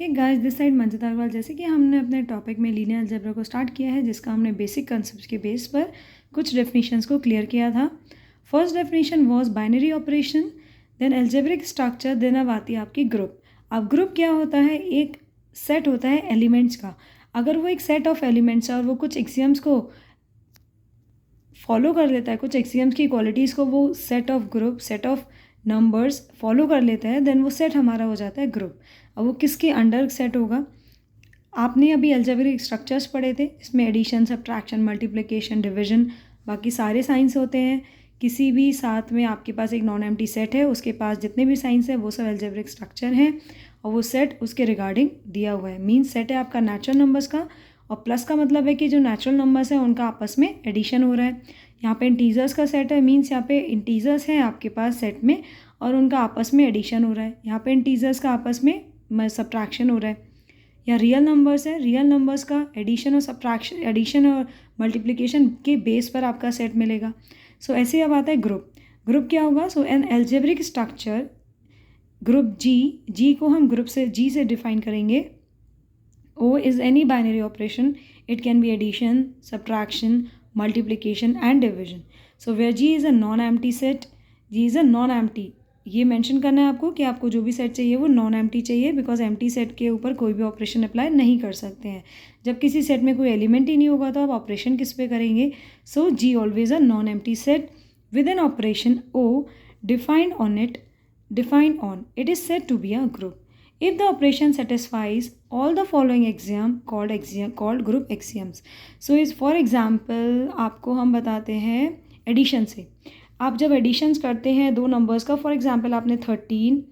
Hey guys, this side Manjit Agarwal. जैसे कि हमने अपने टॉपिक में लीनियर अलजेब्रा को स्टार्ट किया है, जिसका हमने बेसिक कंसेप्ट के बेस पर कुछ डेफिनेशंस को क्लियर किया था। First definition was binary operation, then algebraic structure, then अब आती है आपकी ग्रुप। अब ग्रुप क्या होता है? एक सेट होता है एलिमेंट्स का। अगर वो एक सेट ऑफ एलिमेंट्स है और वो कुछ एक्सियम्स को फॉलो कर लेता है, कुछ एक्सियम्स की क्वालिटीज़ को वो set of group, set of numbers follow कर लेता है, देन वो सेट हमारा हो जाता है ग्रुप। अब वो किसके अंडर सेट होगा? आपने अभी अलजेब्रिक स्ट्रक्चर्स पढ़े थे, इसमें एडिशन, सब्ट्रैक्शन, मल्टीप्लिकेशन, डिवीजन, बाकी सारे साइंस होते हैं। किसी भी साथ में आपके पास एक नॉन एम्प्टी सेट है, उसके पास जितने भी साइंस है वो सब अलजेब्रिक स्ट्रक्चर हैं और वो सेट उसके रिगार्डिंग दिया हुआ है। मीन्स सेट है आपका नेचुरल नंबर्स का, और प्लस का मतलब है कि जो नेचुरल नंबर्स हैं उनका आपस में एडिशन हो रहा है। यहाँ पे इंटीजर्स का सेट है, मीन्स यहाँ पे इंटीजर्स हैं आपके पास सेट में और उनका आपस में एडिशन हो रहा है। यहाँ पे इंटीजर्स का आपस में सब्ट्रैक्शन हो रहा है। या रियल नंबर्स है, रियल नंबर्स का एडिशन और सब्ट्रैक्शन, एडिशन और मल्टीप्लिकेशन के बेस पर आपका सेट मिलेगा। सो ऐसे अब आता है ग्रुप। ग्रुप क्या होगा? सो एन एल्जेब्रिक स्ट्रक्चर ग्रुप जी को हम ग्रुप से जी से डिफाइन करेंगे। O is any binary operation. It can be addition, subtraction, multiplication and division. So where G is a non-empty set, G is a non-empty. ये mention करना है आपको कि आपको जो भी सेट चाहिए वो नॉन एम्प्टी चाहिए, बिकॉज एम्प्टी सेट के ऊपर कोई भी ऑपरेशन अप्लाई नहीं कर सकते हैं। जब किसी सेट में कोई एलिमेंट ही नहीं होगा तो आप ऑपरेशन किस पे करेंगे? So G always a non empty set with an operation O defined on it is said to be a group if the operation satisfies all the following axiom called group axioms. So is for example आपको हम बताते हैं addition से। आप जब editions करते हैं दो नंबर्स का, फॉर एग्जांपल आपने 13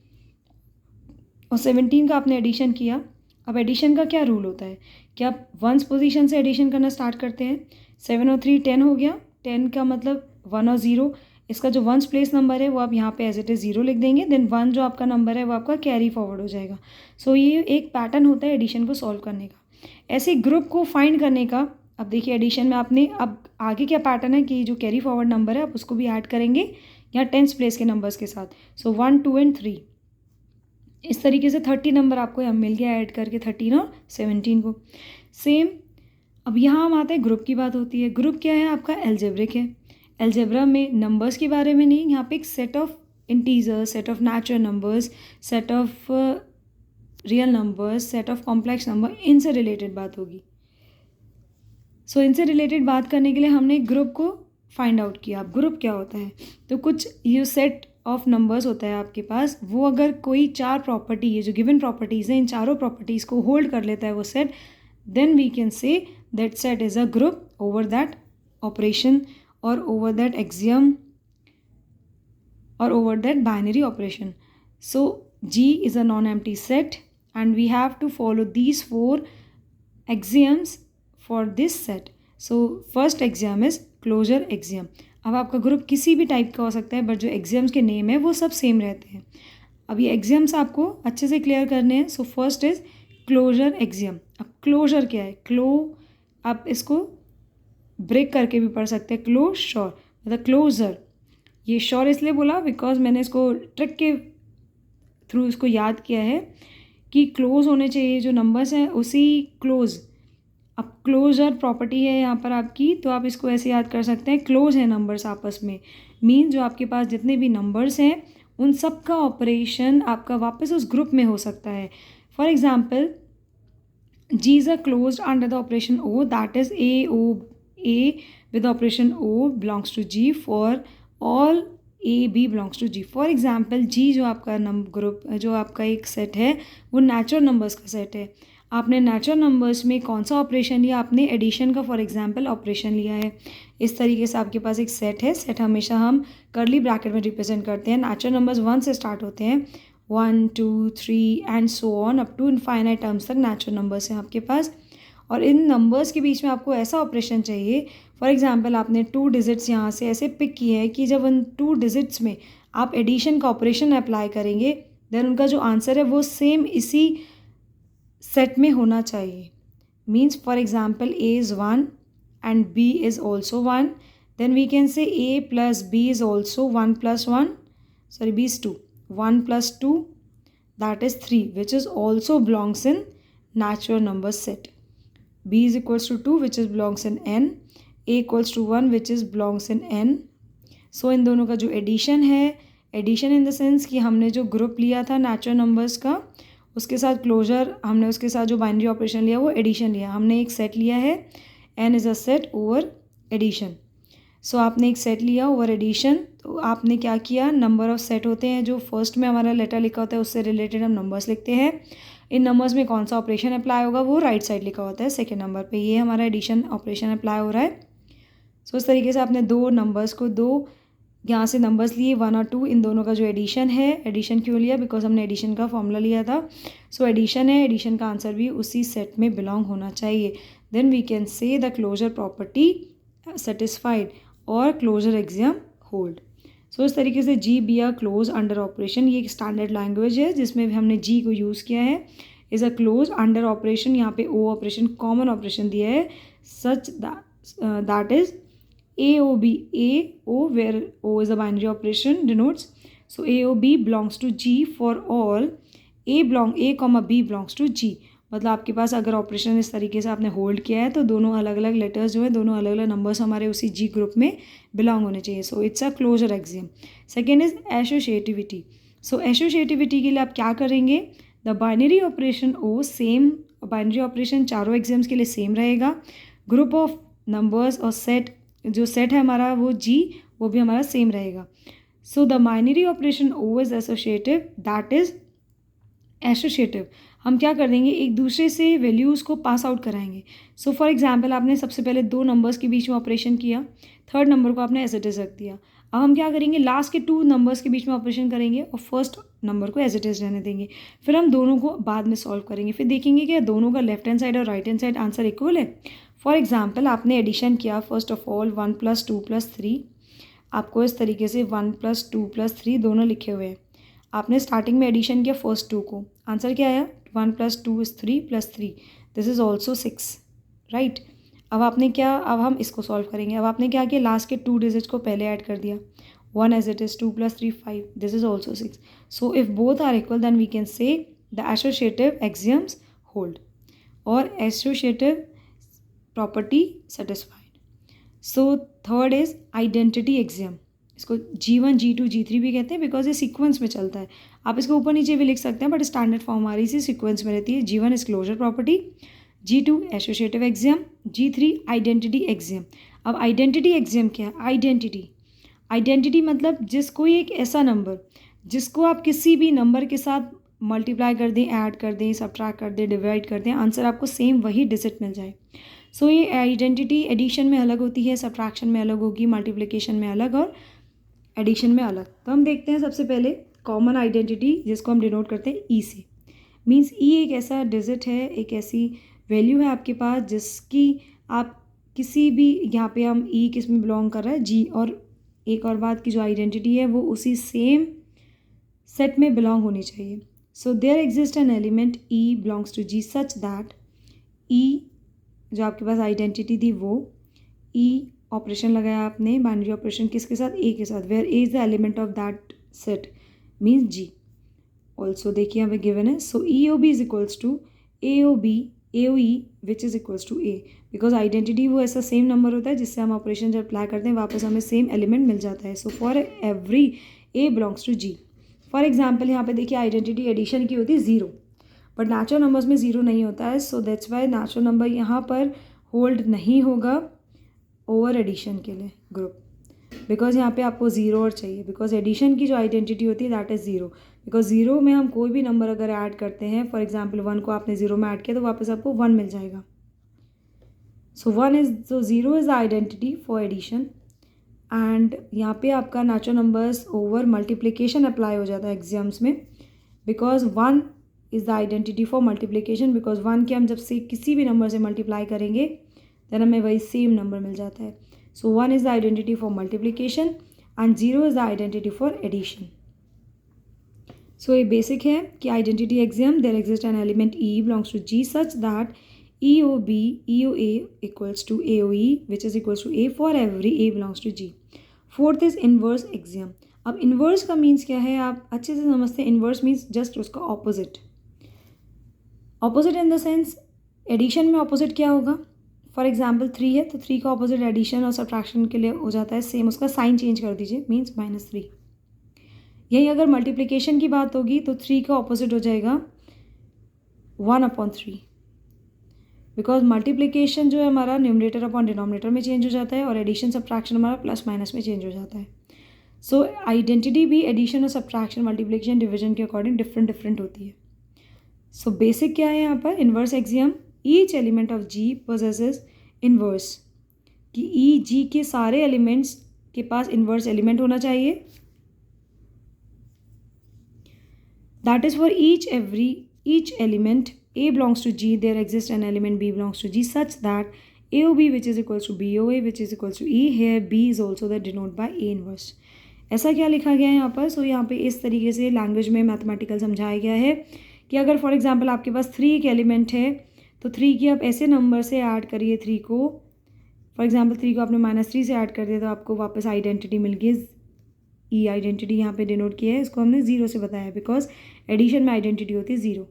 और 17 का आपने एडिशन किया। अब एडिशन का क्या रूल होता है कि आप वंस पोजीशन से एडिशन करना स्टार्ट करते हैं। 7 और 3 10 हो गया। 10 का मतलब 1 और 0, इसका जो वंस प्लेस नंबर है वो आप यहाँ पे एज इट इज़ 0 लिख देंगे। देन 1 जो आपका नंबर है वो आपका कैरी फॉरवर्ड हो जाएगा। सो ये एक पैटर्न होता है एडिशन को सॉल्व करने का। ऐसे ग्रुप को फाइंड करने का, अब देखिए एडिशन में आपने अब आगे क्या पैटर्न है कि जो कैरी फॉरवर्ड नंबर है आप उसको भी ऐड करेंगे या टेंस प्लेस के नंबर्स के साथ। सो 1 2 एंड 3, इस तरीके से 30 नंबर आपको यहाँ मिल गया ऐड करके 13 और 17 को। सेम अब यहाँ हम आते हैं ग्रुप की बात होती है। ग्रुप क्या है आपका? एल्जेब्रिक है। एल्जेब्रा में नंबर्स के बारे में नहीं, यहाँ पे एक set of integers, set of natural numbers, set of real numbers, set of complex number, इनसे रिलेटेड बात होगी। सो इनसे रिलेटेड बात करने के लिए हमने एक ग्रुप को फाइंड आउट किया। अब ग्रुप क्या होता है? तो कुछ ये सेट ऑफ नंबर्स होता है आपके पास, वो अगर कोई 4 प्रॉपर्टी, ये जो गिवन प्रॉपर्टीज़ हैं, इन चारों प्रॉपर्टीज़ को होल्ड कर लेता है वो set, then we can say that set is a group over that operation or over that axiom or over that binary operation. So G is a non-empty set and we have to follow these 4 axioms for this set. So first axiom is closure axiom. अब आपका group किसी भी type का हो सकता है, but जो exams के नेम है वो सब सेम रहते हैं। अब ये एग्जाम्स आपको अच्छे से क्लियर करने हैं। So first is closure exam. अब क्लोजर क्या है? आप इसको ब्रेक करके भी पढ़ सकते हैं, क्लोज श्योर, मतलब क्लोजर। ये श्योर इसलिए बोला बिकॉज मैंने इसको ट्रिक के थ्रू इसको याद किया है कि क्लोज होने चाहिए जो नंबर्स हैं उसी क्लोज। अब क्लोजर प्रॉपर्टी है यहाँ पर आपकी, तो आप इसको ऐसे याद कर सकते हैं, क्लोज है नंबर्स आपस में। मीन जो आपके पास जितने भी नंबर्स हैं उन सब का ऑपरेशन आपका वापस उस ग्रुप में हो सकता है। For example G is a closed under the operation O, that is A with the operation O belongs to G for all A B belongs to G. For example G जो आपका group, जो आपका एक set है वो natural numbers का set है। आपने नेचुरल नंबर्स में कौन सा ऑपरेशन लिया? आपने एडिशन का फॉर एग्जांपल ऑपरेशन लिया है। इस तरीके से आपके पास एक सेट है। सेट हमेशा हम कर्ली ब्रैकेट में रिप्रेजेंट करते हैं। नेचुरल नंबर्स 1 से स्टार्ट होते हैं, 1 2 3 and so on up to infinite terms तक नेचुरल नंबर्स हैं आपके पास। और इन नंबर्स के बीच में आपको ऐसा ऑपरेशन चाहिए, फॉर एग्जांपल आपने 2 डिजिट्स यहाँ से ऐसे पिक किए हैं कि जब उन 2 डिजिट्स में आप एडिशन का ऑपरेशन अप्लाई करेंगे, देन उनका जो आंसर है वो सेम इसी सेट में होना चाहिए। Means for example A is 1 and B is also 1, then we can say A plus B is also 1 plus 1, B is 2, 1 plus 2, that is 3 which is also belongs in natural number set. B is equals to 2 which is belongs in n. A equals to 1 which is belongs in n. सो इन दोनों का जो addition है, addition in the sense कि हमने जो group लिया था natural numbers का, उसके साथ क्लोजर, हमने उसके साथ जो बाइनरी ऑपरेशन लिया वो एडिशन लिया. हमने एक सेट लिया है, n is a set over addition. So आपने एक सेट लिया ओवर एडिशन, तो आपने क्या किया, नंबर ऑफ सेट होते हैं जो फर्स्ट में हमारा लेटर लिखा होता है उससे रिलेटेड हम नंबर्स लिखते हैं. इन नंबर्स में कौन सा ऑपरेशन अप्लाई होगा वो राइट साइड लिखा होता है सेकेंड नंबर पे. ये हमारा एडिशन ऑपरेशन अप्लाई हो रहा है. सो इस तरीके से आपने दो नंबर्स को, दो यहाँ से नंबर्स लिए 1 और 2, इन दोनों का जो एडिशन है, एडिशन क्यों लिया, बिकॉज हमने एडिशन का फॉर्मूला लिया था. सो एडिशन है, एडिशन का आंसर भी उसी सेट में बिलोंग होना चाहिए. Then we can say the closure property satisfied और क्लोजर एक्सियम होल्ड. सो इस तरीके से G be are close under operation, ये एक स्टैंडर्ड लैंग्वेज है जिसमें हमने जी को यूज़ किया है. Is a close under operation, यहाँ पे ओ ऑपरेशन कॉमन ऑपरेशन दिया है, such that is AOB, AO where O is a binary operation denotes. So AOB belongs to G for all A, B belongs to G. मतलब आपके पास अगर operation इस तरीके से आपने होल्ड किया है तो दोनों अलग अलग लेटर्स जो है, दोनों अलग अलग नंबर्स हमारे उसी G ग्रुप में बिलोंग होने चाहिए. So it's a closure axiom. Second is associativity. So associativity के लिए आप क्या करेंगे, the binary operation O same, binary operation चारों एग्जाम्स के लिए सेम रहेगा. ग्रुप ऑफ नंबर्स और सेट, जो सेट है हमारा वो G, वो भी हमारा सेम रहेगा. So the binary operation O is associative, that is associative. हम क्या कर देंगे, एक दूसरे से वैल्यूज़ को पास आउट कराएंगे. सो फॉर एग्जांपल आपने सबसे पहले दो नंबर्स के बीच में ऑपरेशन किया, थर्ड नंबर को आपने एज इट इज़ रख दिया. अब हम क्या करेंगे, लास्ट के 2 नंबर्स के बीच में ऑपरेशन करेंगे और फर्स्ट नंबर को एज इट इज़ रहने देंगे. फिर हम दोनों को बाद में सॉल्व करेंगे, फिर देखेंगे कि दोनों का लेफ्ट हैंड साइड और right hand side answer equal है. फॉर एग्जाम्पल आपने एडिशन किया, फर्स्ट ऑफ ऑल 1 + 2 + 3, आपको इस तरीके से 1 + 2 + 3 दोनों लिखे हुए हैं. आपने स्टार्टिंग में एडिशन किया फर्स्ट 2 को, आंसर क्या आया, 1 + 2 = 3 + 3, दिस इज़ ऑल्सो 6, राइट. अब आपने क्या, अब हम इसको सॉल्व करेंगे. अब आपने क्या किया, लास्ट के 2 डिजिट्स को पहले ऐड कर दिया, 1 as it is, 2 + 3 5, this is also 6. So if both are equal then we can say the associative axioms hold और associative property satisfied. So third is identity axiom. इसको G1, G2, G3 भी कहते हैं because ये sequence में चलता है. आप इसको ऊपर नीचे भी लिख सकते हैं बट स्टैंडर्ड फॉर्म हमारी इसी सीक्वेंस में रहती है. G1 is closure property, G2 associative axiom, G3 identity axiom. अब आइडेंटिटी एक्सियम क्या है, आइडेंटिटी मतलब कोई एक ऐसा नंबर जिसको आप किसी भी नंबर के साथ मल्टीप्लाई कर दें, ऐड कर दें, सब्ट्रैक्ट कर दें, डिवाइड कर दें, आंसर आपको सेम वही डिजिट मिल जाए. सो ये आइडेंटिटी एडिशन में अलग होती है, सब्ट्रैक्शन में अलग होगी, मल्टीप्लिकेशन में अलग और एडिशन में अलग. तो हम देखते हैं सबसे पहले कॉमन आइडेंटिटी जिसको हम डिनोट करते हैं ई से. मीन्स ई एक ऐसा डिजिट है, एक ऐसी वैल्यू है आपके पास जिसकी आप किसी भी, यहाँ पे हम ई किस में बिलोंग कर रहा है, जी. और एक और बात की जो आइडेंटिटी है वो उसी सेम सेट में बिलोंग होनी चाहिए. So there exist an element E belongs to G such that E, जो आपके पास आइडेंटिटी थी वो ई ऑपरेशन लगाया आपने, बाइनरी ऑपरेशन किसके साथ, ए के साथ, where A is the element of that set means G. Also देखिए यहाँ पे गिवन है. So E O B is equals to A O B, A O E which is equals to A, because identity वो ऐसा same number होता है जिससे हम ऑपरेशन जब अप्लाई करते हैं वापस हमें सेम एलिमेंट मिल जाता है. So for every A belongs to G. For example यहाँ पे देखिए आइडेंटिटी एडिशन की होती है 0, बट नेचुरल नंबर्स में 0 नहीं होता है. So that's why natural number यहाँ पर होल्ड नहीं होगा ओवर एडिशन के लिए ग्रुप, बिकॉज यहाँ पे आपको 0 और चाहिए, बिकॉज एडिशन की जो आइडेंटिटी होती है दैट इज़ 0. बिकॉज 0 में हम कोई भी नंबर अगर ऐड करते हैं, फॉर एग्जाम्पल 1 को आपने 0 में ऐड किया तो वापस आपको 1 मिल जाएगा. So 0 is the identity for addition. And यहाँ पे आपका natural numbers over multiplication apply हो जाता है एग्जाम्स में, because 1 is the identity for multiplication, because 1 के हम जब से किसी भी नंबर से मल्टीप्लाई करेंगे देन हमें वही सेम नंबर मिल जाता है. So 1 is the identity for multiplication and 0 is the identity for addition. So ये बेसिक है कि identity axiom, there exist an element E belongs to G such that E O B, E O A equals to A O E which is equals to A for every A belongs to G. Fourth is inverse axiom. अब inverse का means क्या है आप अच्छे से समझते हैं. Inverse means just उसका opposite. Opposite in the sense addition में ऑपोजिट क्या होगा. फॉर एग्जाम्पल 3 है तो 3 का ऑपोजिट एडिशन और सब्ट्रैक्शन के लिए हो जाता है सेम. उसका साइन चेंज कर दीजिए, मीन्स -3. यही अगर मल्टीप्लिकेशन की बात होगी तो 3 का ऑपोजिट हो जाएगा 1/3. बिकॉज मल्टीप्लिकेशन जो है हमारा न्यूमरेटर अपॉन डिनोमिनेटर में चेंज हो जाता है और एडिशन सब्ट्रैक्शन हमारा प्लस माइनस में चेंज हो जाता है. सो आइडेंटिटी भी एडिशन और सब्ट्रैक्शन, मल्टीप्लिकेशन, डिवीजन के अकॉर्डिंग डिफरेंट होती है. सो बेसिक क्या है यहाँ पर. Inverse axiom, each element of G possesses inverse, कि ई जी के सारे एलिमेंट्स के पास इन्वर्स एलिमेंट होना चाहिए. That is for each element A belongs to G, there exists an element B belongs to G such that AOB which is equals to BOA which is equals to E. Here B is also the denoted by A inverse. ऐसा क्या लिखा गया है यहाँ पर. सो यहाँ पे इस तरीके से लैंग्वेज में मैथमेटिकल समझाया गया है कि अगर फॉर एग्जांपल आपके पास 3 एक एलिमेंट है तो 3 की आप ऐसे नंबर से ऐड करिए 3 को. फॉर एग्जांपल 3 को आपने -3 से ऐड कर दिया तो आपको वापस आइडेंटिटी मिल गई. ई आइडेंटिटी यहाँ पे डिनोट किया है, इसको हमने 0 से बताया बिकॉज एडिशन में आइडेंटिटी होती है 0.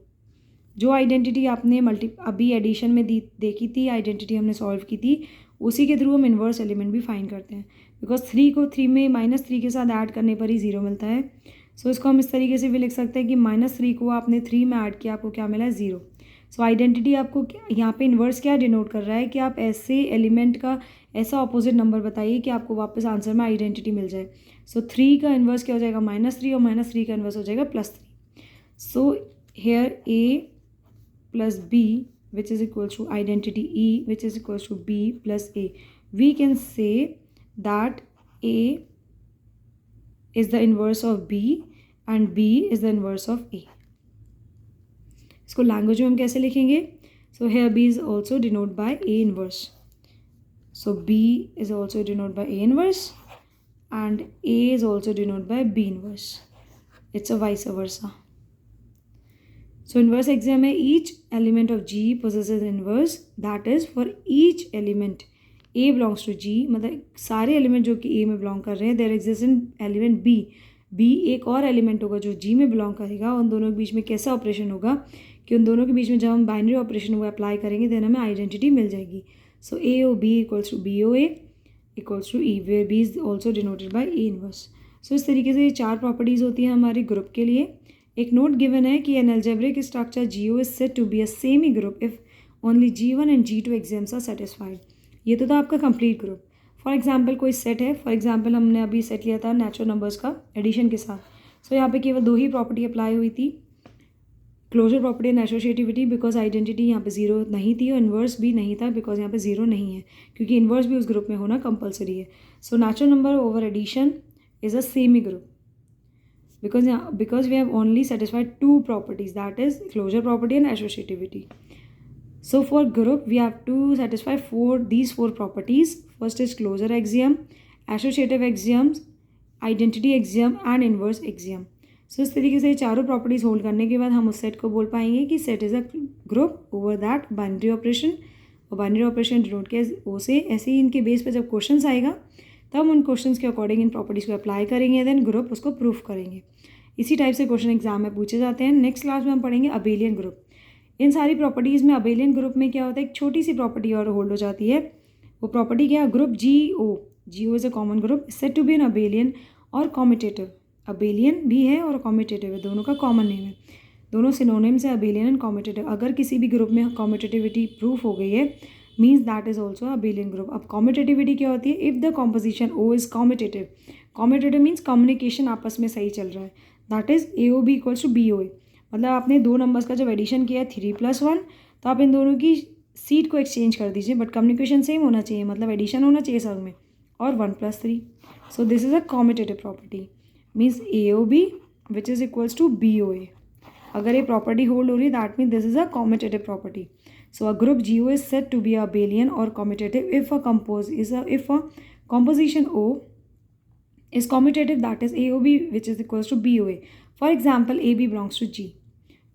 जो आइडेंटिटी आपने अभी एडिशन में देखी थी, आइडेंटिटी हमने सॉल्व की थी, उसी के थ्रू हम इन्वर्स एलिमेंट भी फाइंड करते हैं. बिकॉज 3 को 3 में -3 के साथ ऐड करने पर ही 0 मिलता है. सो इसको हम इस तरीके से भी लिख सकते हैं कि -3 को आपने 3 में ऐड किया, आपको क्या मिला है 0. सो आइडेंटिटी आपको यहाँ पे इन्वर्स क्या डिनोट कर रहा है कि आप ऐसे एलिमेंट का ऐसा ऑपोजिट नंबर बताइए कि आपको वापस आंसर में आइडेंटिटी मिल जाए. सो 3 का इन्वर्स क्या हो जाएगा -3 और -3 का इन्वर्स हो जाएगा +3. So here A plus B which is equals to identity E which is equals to B plus A. We can say that A is the inverse of B and B is the inverse of A. इसको language में हम कैसे लिखेंगे. So here B is also denoted by A inverse. So B is also denoted by A inverse and A is also denoted by B inverse. It's a vice versa. So inverse axiom है each element of G possesses inverse, that is for each element A belongs to G, मतलब सारे element जो कि A में belong कर रहे हैं, there exists an element B. B एक और एलिमेंट होगा जो G में बिलोंग करेगा. उन दोनों के बीच में कैसा ऑपरेशन होगा कि उन दोनों के बीच में जब हम बाइनरी ऑपरेशन वो अप्लाई करेंगे देन हमें आइडेंटिटी मिल जाएगी. So AOB equals to BOA equals to E where B is also denoted by A inverse. So इस तरीके से ये 4 प्रॉपर्टीज़ होती हैं हमारे ग्रुप के लिए. एक नोट गिवन है कि an algebraic structure GO is said to be a semi group if only G1 and G2 axioms are satisfied. ये तो था आपका कंप्लीट ग्रुप. फॉर एग्जांपल कोई सेट है, फॉर एग्जांपल हमने अभी सेट लिया था नेचुरल नंबर्स का एडिशन के साथ. सो यहाँ पे केवल 2 ही प्रॉपर्टी अप्लाई हुई थी, closure property and associativity, because identity यहाँ पे 0 नहीं थी और इन्वर्स भी नहीं था बिकॉज यहाँ पे 0 नहीं है क्योंकि इन्वर्स भी उस ग्रुप में होना कंपलसरी है. So natural number over addition is a semi group because we have only satisfied 2 properties, that is closure property and associativity. So for group we have to satisfy these 4 properties. First is closure axiom, associative axioms, identity axiom and inverse axiom. So इस तरीके से चारों properties hold करने के बाद हम उस set को बोल पाएंगे कि set is a group over that binary operation. और बाइनरी ऑपरेशन डिनोट किया ओ से. ऐसे ही इनके बेस पे जब क्वेश्चंस आएगा तब हम उन क्वेश्चंस के अकॉर्डिंग इन प्रॉपर्टीज़ को अप्लाई करेंगे, देन ग्रुप उसको प्रूफ करेंगे. इसी टाइप से क्वेश्चन एग्जाम में पूछे जाते हैं. नेक्स्ट क्लास में हम पढ़ेंगे अबेलियन ग्रुप. इन सारी प्रॉपर्टीज़ में अबेलियन ग्रुप में क्या होता है, एक छोटी सी प्रॉपर्टी और होल्ड हो जाती है. वो प्रॉपर्टी क्या है, group GO is a common group said to be an abelian और कॉम्यूटेटिव. अबेलियन भी है और कॉम्यूटेटिव है, दोनों का कॉमन नेम है. दोनों सिनोनिम्स है अबेलियन एंड कॉम्यूटेटिव. अगर किसी भी ग्रुप में कॉम्यूटेटिविटी प्रूफ हो गई है means that is also abelian group. अब कॉम्यूटेटिविटी क्या होती है, if the composition O is commutative. Commutative means communication आपस में सही चल रहा है, that is AOB equals to BOA. मतलब आपने 2 नंबर्स का जब एडिशन किया 3 + 1 तो आप इन दोनों की सीट को एक्सचेंज कर दीजिए बट कम्युनिकेशन सेम होना चाहिए, मतलब एडिशन होना चाहिए सब में, और 1 + 3. So this is a commutative property means AOB which is equals to BOA. अगर ये प्रॉपर्टी होल्ड हो रही है that mean this is a commutative property. So a group GO is said to be abelian or commutative if a composition O is commutative, that is AOB which is equals to BOA. For example AB belongs to G.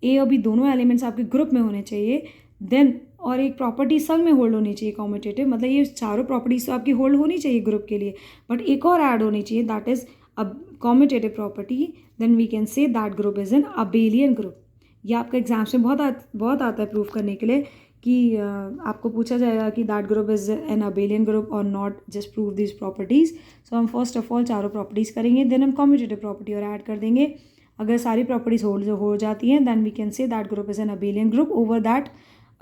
A और B दोनों elements आपके group में होने चाहिए then, और एक property संग में होल्ड होनी चाहिए कॉम्यूटेटिव. मतलब ये चारों प्रॉपर्टीज तो आपकी होल्ड होनी चाहिए ग्रुप के लिए बट एक और ऐड होनी चाहिए दैट इज़ अब commutative property, then we can say that group is an abelian group. ये आपका एग्जाम्स में बहुत आता है प्रूफ करने के लिए कि आपको पूछा जाएगा कि that group is an abelian group और not, just prove this properties. So हम फर्स्ट ऑफ ऑल चारों प्रॉपर्टीज़ करेंगे, देन हम कॉम्यूटेटिव प्रॉपर्टी और ऐड कर देंगे। अगर सारी प्रॉपर्टीज़ हो जाती हैं then we can say that group is an abelian group over that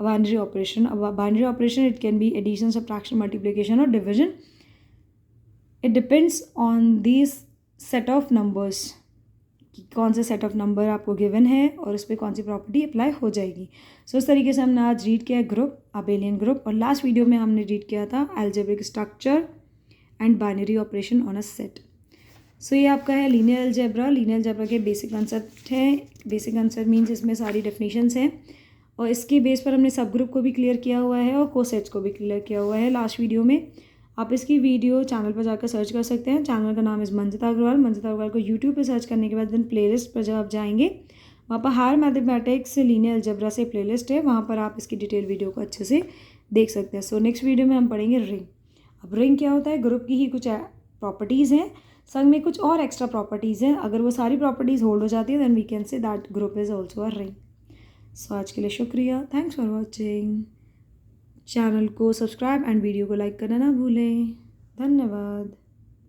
binary operation. अब binary operation it can be addition, subtraction, multiplication और division. It depends on this set of numbers कि कौन से set of number आपको given है और उस पर कौन सी प्रॉपर्टी अप्लाई हो जाएगी। सो इस तरीके से हमने आज रीड किया ग्रुप, अबेलियन ग्रुप, और लास्ट वीडियो में हमने रीड किया था algebraic structure and binary operation on a set. So ये आपका है लीनियर अलजेब्रा। लीनियर अलजेब्रा के बेसिक कंसेप्ट हैं। बेसिक कंसेप्ट मीन्स इसमें सारी डेफिनेशंस हैं और इसके बेस पर हमने सब ग्रुप को भी क्लियर किया हुआ है और कोसेट्स को भी क्लियर किया हुआ है लास्ट वीडियो में। आप इसकी वीडियो चैनल पर जाकर सर्च कर सकते हैं। चैनल का नाम इज़ मंजिता अग्रवाल। मंजिता अग्रवाल को यूट्यूब पे सर्च करने के बाद देन प्लेलिस्ट पर जब आप जाएंगे वहाँ पर हायर मैथमेटिक्स लीनियर अलजेब्रा से प्लेलिस्ट है, वहाँ पर आप इसकी डिटेल वीडियो को अच्छे से देख सकते हैं। सो नेक्स्ट वीडियो में हम पढ़ेंगे रिंग। अब रिंग क्या होता है? ग्रुप की ही कुछ प्रॉपर्टीज़ हैं, संग में कुछ और एक्स्ट्रा प्रॉपर्टीज़ हैं। अगर वो सारी प्रॉपर्टीज़ होल्ड हो जाती है then we can say that group is also a ring. So आज के लिए शुक्रिया, थैंक्स फॉर वॉचिंग। चैनल को सब्सक्राइब एंड वीडियो को लाइक करना ना भूलें। धन्यवाद।